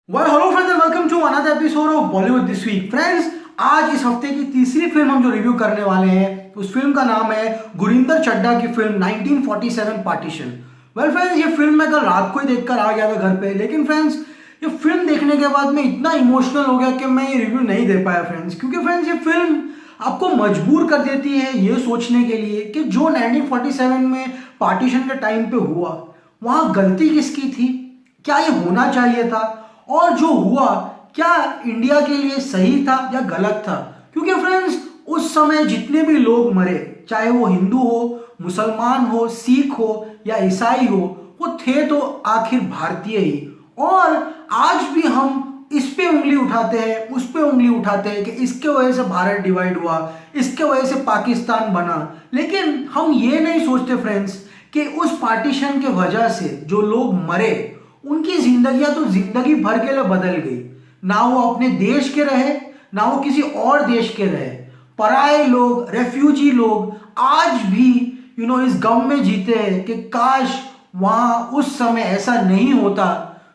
Hello friends and welcome to another episode of Bollywood this week. Friends, आज इस हफ्ते की तीसरी फिल्म हम जो रिव्यू करने वाले हैं उस फिल्म का नाम है गुरिंदर चड्ढा की फिल्म 1947 पार्टीशन। फ्रेंड्स, ये फिल्म मैं कल रात को ही देखकर आ गया था घर पे, लेकिन फ्रेंड्स ये फिल्म देखने के बाद मैं इतना इमोशनल हो गया कि मैं ये रिव्यू नहीं दे पाया फ्रेंड्स, क्योंकि फ्रेंड्स ये फिल्म आपको मजबूर कर देती है ये सोचने के लिए कि जो 1947 में पार्टीशन के टाइम पे हुआ वहाँ गलती किसकी थी, क्या ये होना चाहिए था, और जो हुआ क्या इंडिया के लिए सही था या गलत था। क्योंकि फ्रेंड्स उस समय जितने भी लोग मरे, चाहे वो हिंदू हो, मुसलमान हो, सिख हो या ईसाई हो, वो थे तो आखिर भारतीय ही। और आज भी हम इस पे उंगली उठाते हैं, उस पे उंगली उठाते हैं कि इसके वजह से भारत डिवाइड हुआ, इसके वजह से पाकिस्तान बना, लेकिन हम ये नहीं सोचते फ्रेंड्स कि उस पार्टीशन के वजह से जो लोग मरे उनकी जिंदगियां तो जिंदगी भर के लिए बदल गई। ना वो अपने देश के रहे, ना वो किसी और देश के रहे। पराए लोग, रेफ्यूजी लोग आज भी इस गम में जीते हैं कि काश वहां उस समय ऐसा नहीं होता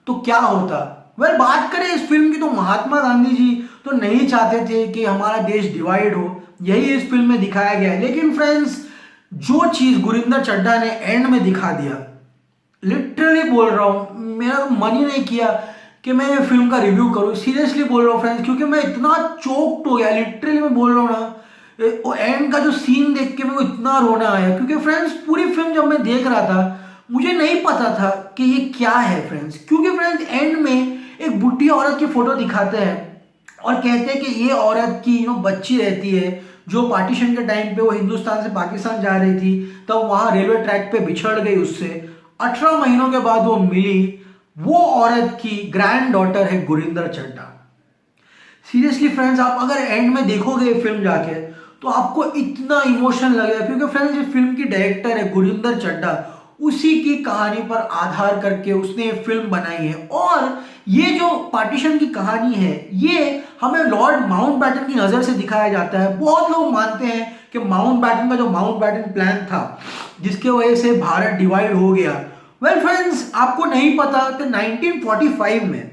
तो क्या होता। बात करें इस फिल्म की तो महात्मा गांधी जी तो नहीं चाहते थे कि हमारा देश डिवाइड हो, यही इस फिल्म में दिखाया गया है। लेकिन फ्रेंड्स जो चीज गुरिंदर चड्ढा ने एंड में दिखा दिया, लिटरली बोल रहा हूँ, मेरा मन ही नहीं किया कि मैं ये फिल्म का रिव्यू करूँ। सीरियसली बोल रहा हूँ फ्रेंड्स, क्योंकि मैं इतना चोक्ड हो गया, लिटरली मैं बोल रहा हूँ ना, वो एंड का जो सीन देख के मेरे को इतना रोना आया। क्योंकि फ्रेंड्स पूरी फिल्म जब मैं देख रहा था मुझे नहीं पता था कि ये क्या है फ्रेंड्स। क्योंकि फ्रेंड्स एंड में एक बुढ़ी औरत की फोटो दिखाते हैं और कहते हैं कि ये औरत की बच्ची रहती है जो पार्टीशन के टाइम पे वो हिंदुस्तान से पाकिस्तान जा रही थी, तब वहां रेलवे ट्रैक पे बिछड़ गई उससे। 18 महीनों के बाद वो मिली। वो औरत की ग्रैंड डॉटर है गुरिंदर चड्ढा। सीरियसली फ्रेंड्स, आप अगर एंड में देखोगे फिल्म जाके तो आपको इतना इमोशन लगेगा, क्योंकि फ्रेंड्स ये फिल्म की डायरेक्टर है गुरिंदर चड्ढा, उसी की कहानी पर आधार करके उसने फिल्म बनाई है। और ये जो पार्टीशन की कहानी है ये हमें लॉर्ड माउंटबैटन की नजर से दिखाया जाता है। बहुत लोग मानते हैं कि माउंटबैटन का जो माउंटबैटन प्लान था जिसके वजह से भारत डिवाइड हो गया। फ्रेंड्स आपको नहीं पता कि 1945 में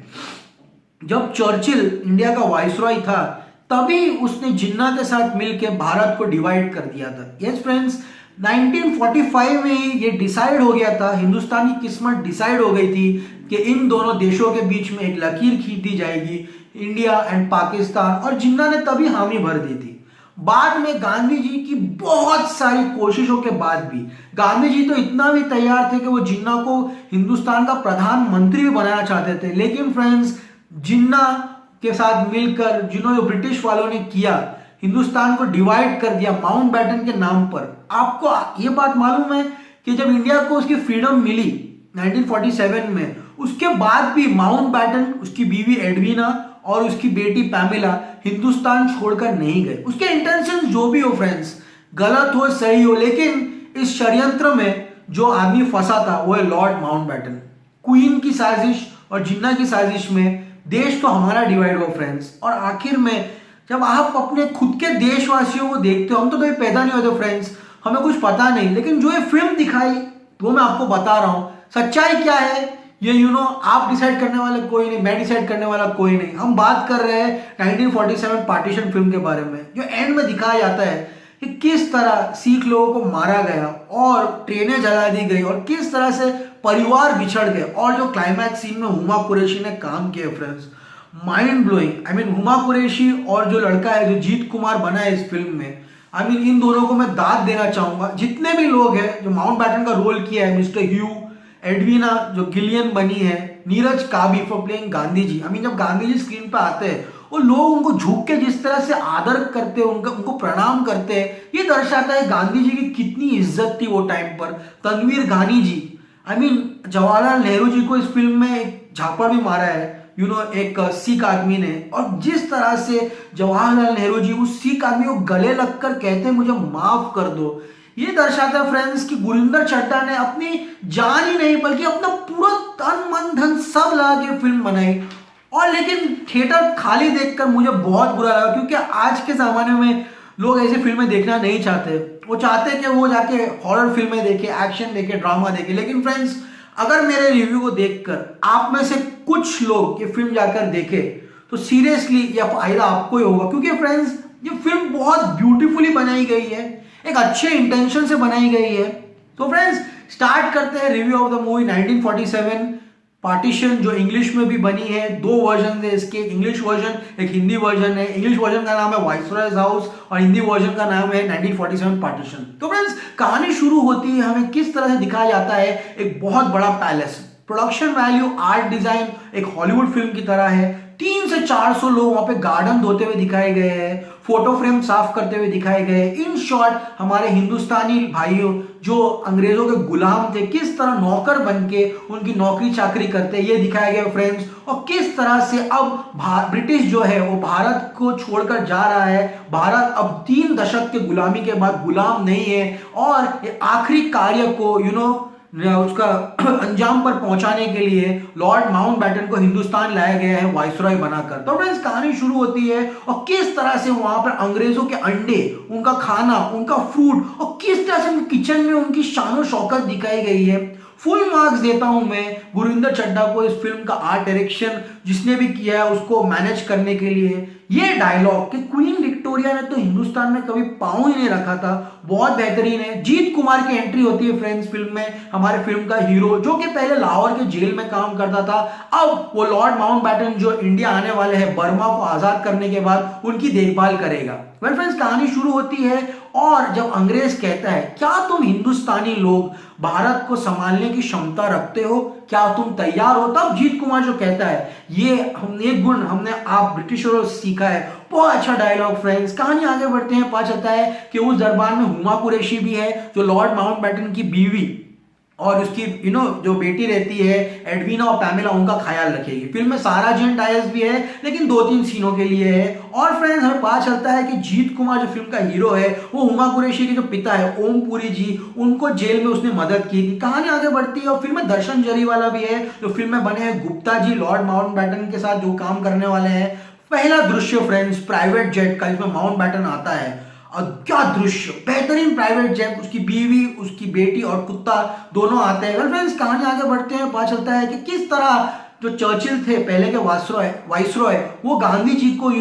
जब चर्चिल इंडिया का वाइसरॉय था तभी उसने जिन्ना के साथ मिलकर भारत को डिवाइड कर दिया था। यस फ्रेंड्स, 1945 में ही ये डिसाइड हो गया था, हिंदुस्तान की किस्मत डिसाइड हो गई थी कि इन दोनों देशों के बीच में एक लकीर खींच दी जाएगी, इंडिया एंड पाकिस्तान, और जिन्ना ने तभी हामी भर दी थी। बाद में गांधी जी की बहुत सारी कोशिशों के बाद भी गांधी जी तो इतना भी तैयार थे कि वो जिन्ना को हिंदुस्तान का प्रधानमंत्री भी बनाना चाहते थे। लेकिन फ्रेंड्स जिन्ना के साथ मिलकर जिन्होंने ब्रिटिश वालों ने किया, हिंदुस्तान को डिवाइड कर दिया माउंटबैटन के नाम पर। आपको ये बात मालूम है कि जब इंडिया को उसकी फ्रीडम मिली 1947 में, उसके बाद भी माउंटबैटन, उसकी बीवी एडविना और उसकी बेटी पैमिला हिंदुस्तान छोड़कर नहीं गए। उसके इंटेंशन जो भी हो फ्रेंड्स, गलत हो सही हो, लेकिन इस षड्यंत्र में जो आदमी फंसा था वो है लॉर्ड माउंटबैटन। क्वीन की साजिश और जिन्ना की साजिश में देश तो हमारा डिवाइड हुआ फ्रेंड्स। और आखिर में जब आप अपने खुद के देशवासियों को देखते हो, हम तो कभी पैदा नहीं होते फ्रेंड्स, हमें कुछ पता नहीं, लेकिन जो ये फिल्म दिखाई वो मैं आपको बता रहा हूं। सच्चाई क्या है ये आप डिसाइड करने वाले कोई नहीं, मैं डिसाइड करने वाला कोई नहीं। हम बात कर रहे हैं 1947 पार्टीशन फिल्म के बारे में, जो एंड में दिखाया जाता है कि किस तरह सिख लोगों को मारा गया और ट्रेनें जला दी गई और किस तरह से परिवार बिछड़ गए। और जो क्लाइमैक्स सीन में हुमा कुरैशी ने काम किया friends, mind blowing. I mean Huma Qureshi और जो लड़का है जो जीत कुमार बना है इस फिल्म में, आई मीन इन दोनों को मैं दाद देना चाहूंगा। जितने भी लोग हैं जो माउंटबैटन का रोल किया है, मिस्टर ह्यू, एडविना जो गिलियन बनी है, Neeraj Kabi for playing Gandhi ji. I mean जब गांधी जी स्क्रीन पे आते हैं वो लोग उनको झुक के जिस तरह से आदर करते हैं, उनको प्रणाम करते हैं, ये दर्शाता है गांधी जी की कितनी इज्जत थी वो टाइम पर। तनवीर गानी जी, आई मीन जवाहरलाल नेहरू जी को इस फिल्म में एक झापड़ भी मारा है एक सिख आदमी ने। और जिस तरह से जवाहरलाल नेहरू जी उस सिख आदमी को गले लगकर कहते हैं मुझे माफ कर दो, ये दर्शाता है फ्रेंड्स कि गुरिंदर चड्ढा ने अपनी जान ही नहीं बल्कि अपना पूरा तन मन धन सब लगा के फिल्म बनाई। और लेकिन थिएटर खाली देखकर मुझे बहुत बुरा लगा, क्योंकि आज के जमाने में लोग ऐसी फिल्में देखना नहीं चाहते। वो चाहते हैं कि वो जाके हॉरर फिल्में देखे, एक्शन देखे, ड्रामा देखे। लेकिन फ्रेंड्स अगर मेरे रिव्यू को देखकर आप में से कुछ लोग ये फिल्म जाकर देखे तो सीरियसली ये फायदा आपको ही होगा, क्योंकि फ्रेंड्स ये फिल्म बहुत ब्यूटीफुली बनाई गई है, एक अच्छे इंटेंशन से बनाई गई है। तो फ्रेंड्स स्टार्ट करते हैं review of the movie 1947 partition, जो इंग्लिश में भी बनी है। दो वर्जन है इसके, इंग्लिश वर्जन एक हिंदी वर्जन है। इंग्लिश वर्जन का नाम है वाइसरॉयज हाउस और हिंदी वर्जन का नाम है 1947 पार्टीशन। तो फ्रेंड्स कहानी शुरू होती है, हमें किस तरह से दिखाया जाता है एक बहुत बड़ा palace. Production value, art design एक हॉलीवुड फिल्म की तरह है। 300 से 400 लोग वहां पे गार्डन धोते हुए दिखाए गए हैं, फोटो फ्रेम साफ करते हुए दिखाए गए। इन शॉर्ट हमारे हिंदुस्तानी भाइयों जो अंग्रेजों के गुलाम थे किस तरह नौकर बन के उनकी नौकरी चाकरी करते हैं ये दिखाया गया फ्रेंड्स। और किस तरह से अब ब्रिटिश जो है वो भारत को छोड़कर जा रहा है। भारत अब 3 दशक के गुलामी के बाद गुलाम नहीं है और आखिरी कार्य को उसका अंजाम पर पहुंचाने के लिए लॉर्ड माउंटबेटन को हिंदुस्तान लाया गया है वाइसरॉय बनाकर। तो फ्रेंड्स कहानी शुरू होती है और किस तरह से वहां पर अंग्रेजों के अंडे, उनका खाना, उनका फूड और किस तरह से किचन में उनकी शान शौकत दिखाई गई है। फुल मार्क्स देता हूं मैं गुरिंदर चड्ढा को इस फिल्म का आर्ट डायरेक्शन जिसने भी किया है उसको मैनेज करने के लिए। ये डायलॉग कि क्वीन विक्टोरिया ने तो हिंदुस्तान में कभी पांव ही नहीं रखा था, बहुत बेहतरीन है। जीत कुमार की एंट्री होती है फ्रेंड्स फिल्म में, हमारे फिल्म का हीरो जो कि पहले लाहौर के जेल में काम करता था, अब वो लॉर्ड माउंटबेटन जो इंडिया आने वाले हैं बर्मा को आजाद करने के बाद उनकी देखभाल करेगा। वेल फ्रेंड्स कहानी शुरू होती है और जब अंग्रेज कहता है क्या तुम हिंदुस्तानी लोग भारत को संभालने की क्षमता रखते हो, क्या तुम तैयार हो, तब जीत कुमार जो कहता है ये गुण हमने आप ब्रिटिशरों से सीखा है। बहुत अच्छा डायलॉग फ्रेंड्स। कहानी आगे बढ़ते हैं, पता चलता है कि उस दरबार में हुमा कुरैशी भी है जो लॉर्ड माउंटबेटन की बीवी और उसकी जो बेटी रहती है एडवीना और पैमेला, उनका ख्याल रखेगी। फिल्म में सारा जेन डायस भी है लेकिन 2-3 सीनों के लिए है। और फ्रेंड्स हमें पता चलता है कि जीत कुमार जो फिल्म का हीरो है वो हुमा कुरैशी के जो पिता है ओम पुरी जी, उनको जेल में उसने मदद की थी। कहानी आगे बढ़ती है और फिल्म में दर्शन जरीवाला भी है जो फिल्म में बने हैं गुप्ता जी, लॉर्ड माउंटबेटन के साथ जो काम करने वाले हैं। पहला दृश्य फ्रेंड्स प्राइवेट जेट का जिसमें माउंटबेटन आता है और क्या दृश्य, बेहतरीन प्राइवेट जेट, उसकी बीवी, उसकी बेटी और कुत्ता दोनों आते हैं। फ्रेंड्स कहानी आगे बढ़ते हैं, पता चलता है कि किस तरह जो चर्चिल थे पहले के वाइसरॉय वो गांधी जी को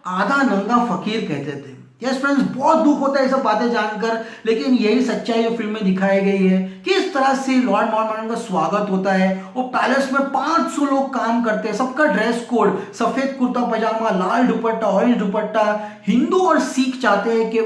आधा नंगा फकीर कहते थे। यस फ्रेंड्स बहुत दुख होता है ये सब बातें जानकर, लेकिन यही सच्चाई जो फिल्म में दिखाई गई है। किस तरह से लॉर्ड माउंटबेटन का स्वागत होता है, वो पैलेस में 500 लोग काम करते हैं, सबका ड्रेस कोड सफेद कुर्ता पजामा, लाल दुपट्टा, ऑरेंज दुपट्टा। हिंदू और सिख चाहते हैं कि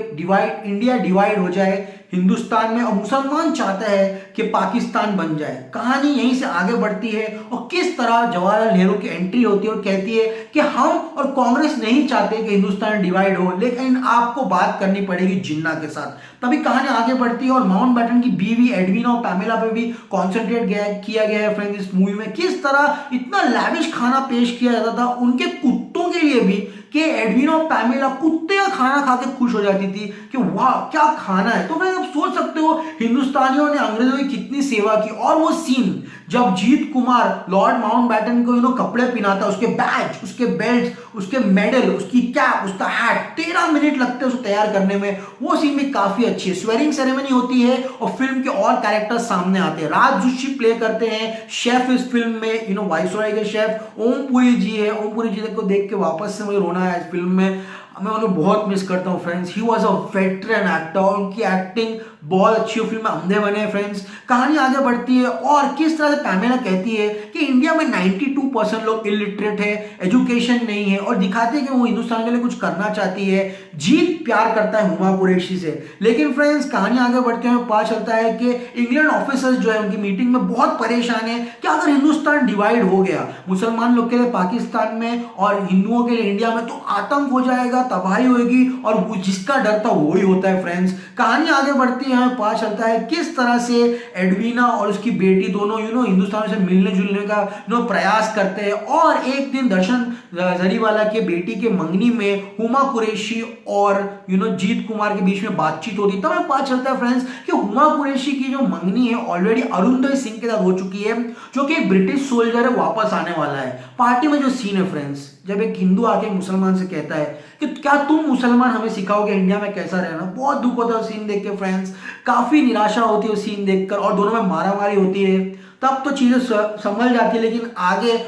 इंडिया डिवाइड हो जाए हिंदुस्तान में और मुसलमान चाहता है कि पाकिस्तान बन जाए। कहानी यहीं से आगे बढ़ती है और किस तरह जवाहरलाल नेहरू की एंट्री होती है और कहती है कि हम और कांग्रेस नहीं चाहते कि हिंदुस्तान डिवाइड हो, लेकिन आपको बात करनी पड़ेगी जिन्ना के साथ। तभी कहानी आगे बढ़ती है और माउंटबेटन की बीवी एडवीना और पैमेला पे भी कॉन्सेंट्रेट किया गया है फ्रेंड्स इस मूवी में। किस तरह इतना लैविश खाना पेश किया जाता था उनके कुत्तों के लिए भी कि एडवीना और पैमेला कुत्ते का खाना खा के खुश हो जाती थी कि वाह क्या खाना है। तो फ्रेंड्स आप सोच सकते हो हिंदुस्तानियों ने अंग्रेजों की कितनी सेवा की। और वो सीन जब जीत कुमार लॉर्ड माउंटबेटन को कपड़े पहनाता, उसके बैज, उसके बेल्ट, उसके मेडल, उसकी कैप, उसका हैट, 13 मिनट लगते हैं उसे तैयार करने में। वो सीन भी काफी अच्छी है। स्वेरिंग सेरेमनी होती है और फिल्म के और कैरेक्टर्स सामने आते हैं। राज जोशी प्ले करते हैं शेफ इस फिल्म में, वाइसरॉय के शेफ ओम पुरी जी है। ओम पुरी जी को देख के वापस से मुझे रोना है इस फिल्म में, मैं उन्हें बहुत मिस करता हूँ friends. He was a veteran actor, उनकी एक्टिंग बहुत अच्छी फिल्म में अंधे बने फ्रेंड्स। कहानी आगे बढ़ती है और किस तरह से पैमेला कहती है कि इंडिया में 92% लोग इलिटरेट है, एजुकेशन नहीं है, और दिखाते हैं कि वो हिंदुस्तान के लिए कुछ करना चाहती है। जीत प्यार करता है हुमा कुरैशी से, लेकिन फ्रेंड्स कहानी आगे बढ़ते हैं पता चलता है कि इंग्लैंड ऑफिसर्स जो है उनकी मीटिंग में बहुत परेशान है कि अगर हिंदुस्तान डिवाइड हो गया, मुसलमान लोग के लिए पाकिस्तान में और हिंदुओं के लिए इंडिया में, तो आतंक हो जाएगा, तबाही होगी, और जिसका डर था वही होता है फ्रेंड्स। कहानी आगे बढ़ती है, पता चलता है किस तरह से एडवीना और उसकी बेटी दोनों हिंदुस्तान से मिलने जुलने का प्रयास करते हैं। और एक दिन दर्शन जरीवाला के बेटी के मंगनी में हुमा कुरैशी और जीत कुमार के बीच में बातचीत होती है। तब हमें पता चलता है फ्रेंड्स कि हुमा कुरैशी की जो मंगनी है ऑलरेडी अरुंधति सिंह के साथ हो चुकी है, जो कि एक ब्रिटिश सोल्जर है, वापस आने वाला है। पार्टी में जो सीन है फ्रेंड्स, जब एक हिंदू आके मुसलमान से कहता है कि क्या तुम मुसलमान हमें सिखाओगे इंडिया में कैसा रहना, बहुत दुख होता है सीन देख के फ्रेंड्स, काफी निराशा होती है सीन देखकर, और दोनों में मारामारी होती है। तब तो चीजें संभल जाती है, लेकिन आगे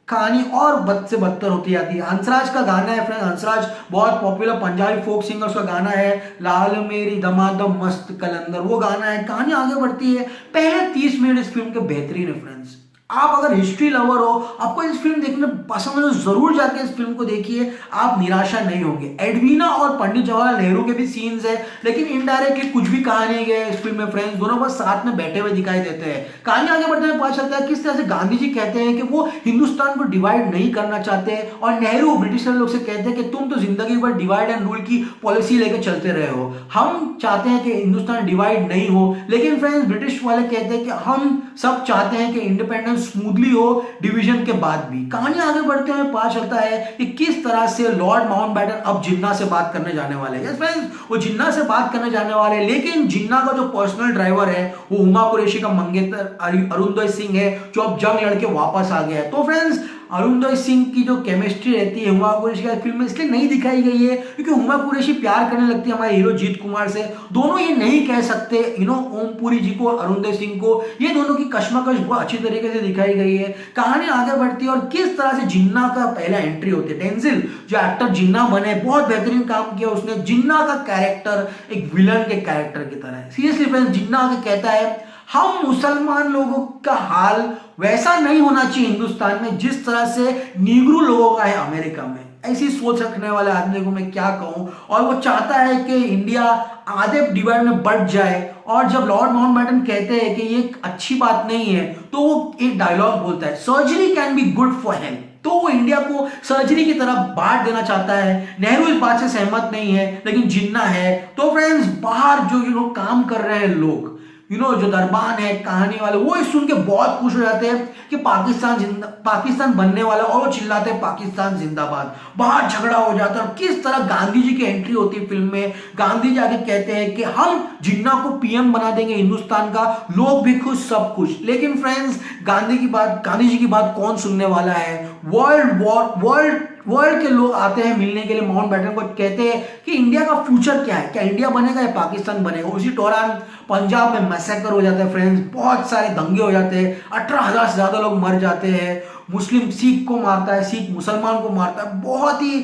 कहानी और बद से बदतर होती जाती है। हंसराज का गाना है फ्रेंड, हंसराज बहुत पॉपुलर पंजाबी फोक सिंगर्स का गाना है, लाल मेरी दमादम मस्त कलंदर, वो गाना है। कहानी आगे बढ़ती है, पहले 30 मिनट इस फिल्म के बेहतरीन है फ्रेंड्स। आप अगर हिस्ट्री लवर हो, आपको इस फिल्म देखने पसंद है तो जरूर जाके इस फिल्म को देखिए, आप निराशा नहीं होंगे। एडवीना और पंडित जवाहरलाल नेहरू के भी सीन्स है, लेकिन इनडायरेक्टली कुछ भी कहा नहीं गया इस फिल्म में फ्रेंड्स, दोनों बस साथ में बैठे हुए दिखाई देते हैं। कहानी आगे बढ़ने में पता चलता है किस तरह से गांधी जी कहते हैं कि वो हिंदुस्तान को डिवाइड नहीं करना चाहते, और नेहरू ब्रिटिश लोग से कहते हैं कि तुम तो जिंदगी भर डिवाइड एंड रूल की पॉलिसी लेकर चलते रहे हो, हम चाहते हैं कि हिंदुस्तान डिवाइड नहीं हो। लेकिन फ्रेंड्स ब्रिटिश वाले कहते हैं कि हम सब चाहते हैं कि इंडिपेंडेंस स्मूथली हो डिवीजन के बाद भी। कहानी आगे बढ़ते हुए पता चलता है कि किस तरह से लॉर्ड माउंटबेटन अब जिन्ना से बात करने जाने वाले हैं। यस फ्रेंड्स, वो जिन्ना से बात करने जाने वाले हैं, लेकिन जिन्ना का जो पर्सनल ड्राइवर है वो हुमा कुरैशी का मंगेतर अरुणोदय सिंह है, जो अब जंग लड़के वापस आ गया है। तो फ्रेंड्स अरुणोदय सिंह की जो केमिस्ट्री रहती है हुमा कुरैशी की फिल्म में इसलिए नहीं दिखाई गई है क्योंकि हुमा कुरैशी प्यार करने लगती है हमारे हीरो जीत कुमार से। दोनों ये नहीं कह सकते ओम पुरी जी को, अरुणोदय सिंह को, ये दोनों की कश्मकश बहुत अच्छी तरीके से दिखाई गई है। कहानी आगे बढ़ती है और किस तरह से जिन्ना का पहला एंट्री होती है। डेंजिल जो एक्टर जिन्ना बने, बहुत बेहतरीन काम किया उसने। जिन्ना का कैरेक्टर एक विलन के कैरेक्टर की तरह है। सीरियसली फ्रेंड्स, जिन्ना आगे कहता है हम मुसलमान लोगों का हाल वैसा नहीं होना चाहिए हिंदुस्तान में जिस तरह से नीग्रो लोगों का है अमेरिका में। ऐसी सोच रखने वाले आदमी को मैं क्या कहूं। और वो चाहता है कि इंडिया आधे डिवाइड में बढ़ जाए, और जब लॉर्ड माउंटबेटन कहते हैं कि ये अच्छी बात नहीं है तो वो एक डायलॉग बोलता है, surgery can be good for health. तो वो इंडिया को सर्जरी की तरफ बांट देना चाहता है। नेहरू इस बात से सहमत नहीं है, लेकिन जिन्ना है। तो फ्रेंड्स बाहर जो काम कर रहे हैं लोग, जो दरबान है, कहानी वाले, वो इस सुन के बहुत खुश हो जाते हैं कि पाकिस्तान बनने वाला, और वो चिल्लाते हैं पाकिस्तान जिंदाबाद। बाहर झगड़ा हो जाता है और किस तरह गांधी जी की एंट्री होती है फिल्म में। गांधी जी आगे कहते हैं कि हम जिन्ना को पीएम बना देंगे हिंदुस्तान का, लोग भी खुश सब खुश। लेकिन फ्रेंड्स गांधी जी की बात कौन सुनने वाला है। वर्ल्ड के लोग आते हैं मिलने के लिए माउंटबेटन को, कहते हैं कि इंडिया का फ्यूचर क्या है, क्या इंडिया बनेगा या पाकिस्तान बनेगा। उसी दौरान पंजाब में मैसेकर हो जाता है फ्रेंड्स, बहुत सारे दंगे हो जाते हैं, 18,000 से ज्यादा लोग मर जाते हैं। मुस्लिम सिख को मारता है, सिख मुसलमान को मारता है। बहुत ही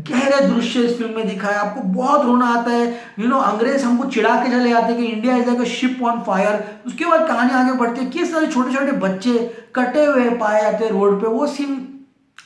गहरे दृश्य इस फिल्म में दिखाया, आपको बहुत रोना आता है। अंग्रेज हमको चिढ़ा के चले जाते हैं कि India is like a ship on fire. उसके बाद कहानी आगे बढ़ती है, किस तरह छोटे छोटे बच्चे कटे हुए पाए जाते हैं रोड पे। वो सीन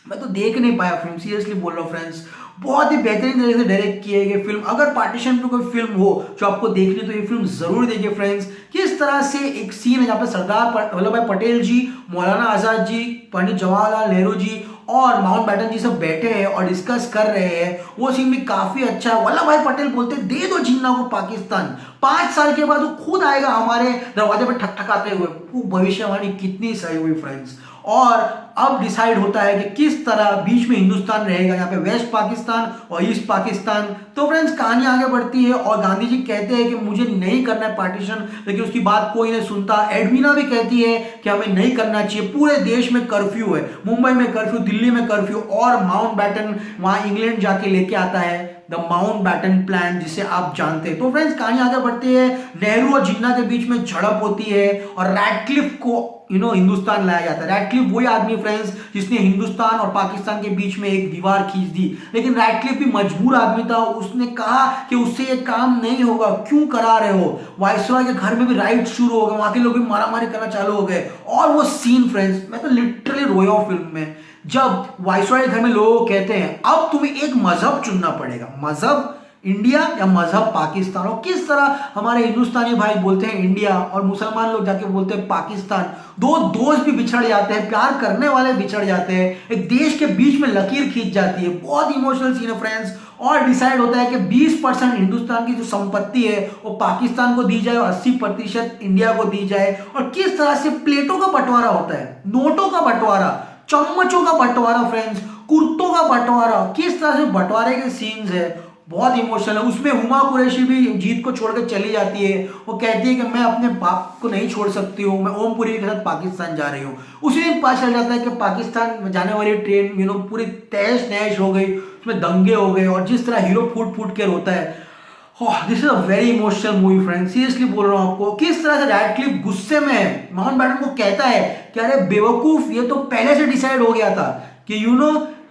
मैं तो देख नहीं पाया फिल्म, सीरियसली बोल रहा हूँ फ्रेंड्स। बहुत ही बेहतरीन तरीके से डायरेक्ट किए गए फिल्म। अगर पार्टीशन पे कोई फिल्म हो जो आपको देखनी तो ये फिल्म जरूर देखिए फ्रेंड्स। किस तरह से एक सीन है जहाँ पे सरदार वल्लभ भाई पटेल जी, मौलाना आजाद जी, पंडित जवाहरलाल नेहरू जी और माउंटबेटन जी सब बैठे हैं और डिस्कस कर रहे हैं। वो सीन भी काफी अच्छा है। वल्लभ भाई पटेल बोलते दे दो जिन्ना को पाकिस्तान, 5 साल के बाद वो खुद आएगा हमारे दरवाजे पर ठकठकाते हुए। वो भविष्यवाणी कितनी सही हुई फ्रेंड्स। और अब डिसाइड होता है कि किस तरह बीच में हिंदुस्तान रहेगा, यहाँ पे वेस्ट पाकिस्तान और ईस्ट पाकिस्तान। तो फ्रेंड्स कहानी आगे बढ़ती है और गांधी जी कहते हैं कि मुझे नहीं करना है पार्टीशन, लेकिन उसकी बात कोई नहीं सुनता। एडवीना भी कहती है कि हमें नहीं करना चाहिए, पूरे देश में कर्फ्यू है, मुंबई में कर्फ्यू, दिल्ली में कर्फ्यू। और माउंटबेटन वहां इंग्लैंड जाके लेके आता है द माउंटबेटन प्लान, जिसे आप जानते हैं। तो फ्रेंड्स कहानी आगे बढ़ती है, नेहरू और जिन्ना के बीच में झड़प होती है और रैडक्लिफ को हिंदुस्तान लाया जाता है। रैडक्लिफ वही आदमी फ्रेंड्स जिसने हिंदुस्तान और पाकिस्तान के बीच में एक दीवार खींच दी। लेकिन रैडक्लिफ भी मजबूर आदमी था, उसने कहा कि उससे ये काम नहीं होगा, क्यों करा रहे हो। वायसरॉय के घर में भी राइट शुरू हो गए, वहां के लोग भी मारामारी करना चालू हो गए। और वो सीन फ्रेंड्स, मैं तो लिटरली रोया हूं फिल्म में, जब वायसरॉय के घर में लोग कहते हैं अब तुम्हें एक मजहब चुनना पड़ेगा, मजहब इंडिया या मजहब पाकिस्तान। और किस तरह हमारे हिंदुस्तानी भाई बोलते हैं इंडिया और मुसलमान लोग जाके बोलते हैं पाकिस्तान। दो दोस्त भी बिछड़ जाते हैं, प्यार करने वाले बिछड़ जाते हैं, एक देश के बीच में लकीर खींच जाती है। बहुत इमोशनल सीन है फ्रेंड्स। और डिसाइड होता है कि 20% हिंदुस्तान की जो संपत्ति है वो पाकिस्तान को दी जाए और 80% इंडिया को दी जाए। और किस तरह से प्लेटों का बंटवारा होता है, नोटों का बंटवारा, चम्मचों का बंटवारा फ्रेंड्स, कुर्तों का बंटवारा, किस तरह से बंटवारे के सीन्स है, बहुत इमोशनल है। उसमें हुमा कुरैशी भी जीत को छोड़कर चली जाती है। वो कहती है कि मैं अपने बाप को नहीं छोड़ सकती हूँ, मैं ओम पुरी के साथ पाकिस्तान जा रही हूँ। उसी दिन पता चल जाता है कि पाकिस्तान जाने वाली ट्रेन पूरी तहस नहस हो गई, उसमें दंगे हो गए और जिस तरह हीरो फूट फूट के रोता है, this is a very emotional movie friend, seriously बोल रहा हूं आपको। किस तरह से रैडक्लिफ गुस्से में है, माउंट बैटन को कहता है कि अरे बेवकूफ, ये तो पहले से डिसाइड हो गया था कि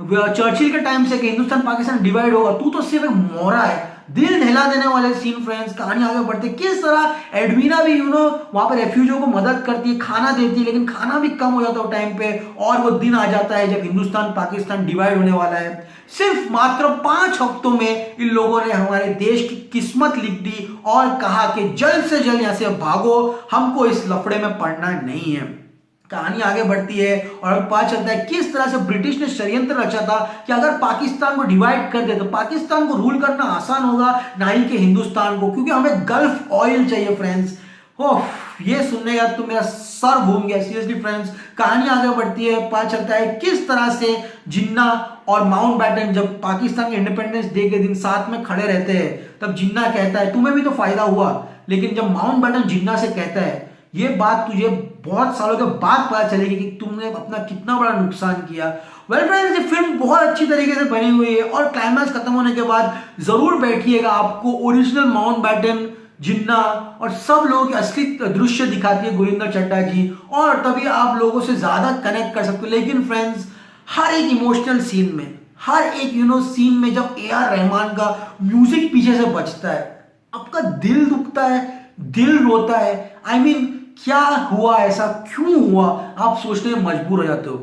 चर्चिल के टाइम से कि हिंदुस्तान पाकिस्तान डिवाइड होगा, तू तो सिर्फ एक मोहरा है। दिल दहला देने वाले सीन फ्रेंड्स। कहानी आगे बढ़ती है, किस तरह एडवीना भी वहां पर रेफ्यूजियों को मदद करती है, खाना देती है, लेकिन खाना भी कम हो जाता है टाइम पे, और वो दिन आ जाता है जब हिंदुस्तान पाकिस्तान डिवाइड होने वाला है। सिर्फ मात्र 5 हफ्तों में इन लोगों ने हमारे देश की किस्मत लिख दी और कहा कि जल्द से जल्द यहां से भागो, हमको इस लफड़े में पड़ना नहीं है। कहानी आगे बढ़ती है और हमें पता चलता है किस तरह से ब्रिटिश ने षड्यंत्र रचा था कि अगर पाकिस्तान को डिवाइड कर दे तो पाकिस्तान को रूल करना आसान होगा, ना ही कि हिंदुस्तान को, क्योंकि हमें गल्फ ऑयल चाहिए फ्रेंड्स। ओह, ये सुनने का तो मेरा सर घूम गया सीरियसली फ्रेंड्स। कहानी आगे बढ़ती है, पता चलता है किस तरह से जिन्ना और माउंट बैटन जब पाकिस्तान के इंडिपेंडेंस डे के दिन साथ में खड़े रहते हैं, तब जिन्ना कहता है तुम्हें भी तो फायदा हुआ, लेकिन जब माउंट बैटन जिन्ना से कहता है ये बात तुझे बहुत सालों के बाद पता चलेगी कि तुमने अपना कितना बड़ा नुकसान किया। वेल फ्रेंड्स, ये फिल्म बहुत अच्छी तरीके से बनी हुई है और क्लाइमैक्स खत्म होने के बाद जरूर बैठिएगा, आपको ओरिजिनल माउंट बैटन, जिन्ना और सब लोगों के असली दृश्य दिखाती है गुरिंदर चड्ढा जी, और तभी आप लोगों से ज्यादा कनेक्ट कर सकते हो। लेकिन फ्रेंड्स, हर एक इमोशनल सीन में, हर एक सीन में जब AR रहमान का म्यूजिक पीछे से बजता है, आपका दिल दुखता है, दिल रोता है। I mean, क्या हुआ, ऐसा क्यों हुआ, आप सोचने में मजबूर हो जाते हो।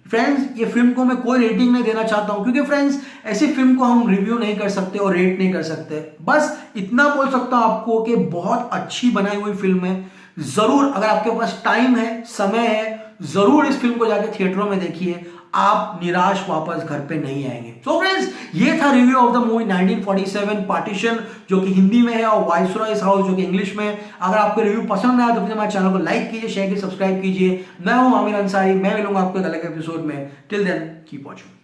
फ्रेंड्स, ये फिल्म को मैं कोई रेटिंग नहीं देना चाहता हूं, क्योंकि फ्रेंड्स ऐसी फिल्म को हम रिव्यू नहीं कर सकते और रेट नहीं कर सकते। बस इतना बोल सकता हूं आपको कि बहुत अच्छी बनाई हुई फिल्म है। जरूर अगर आपके पास टाइम है, समय है, जरूर इस फिल्म को जाके थिएटरों में देखिए, आप निराश वापस घर पे नहीं आएंगे। सो फ्रेंड्स, ये था review of the movie 1947 partition, जो कि हिंदी में है, और वाइसरॉयज हाउस जो कि इंग्लिश में। अगर आपको रिव्यू पसंद आया तो फिर हमारे चैनल को लाइक कीजिए, शेयर कीजिए, सब्सक्राइब कीजिए। मैं हूं आमिर अंसारी, मैं मिलूंगा आपको एक अलग एपिसोड में। Till then keep watching.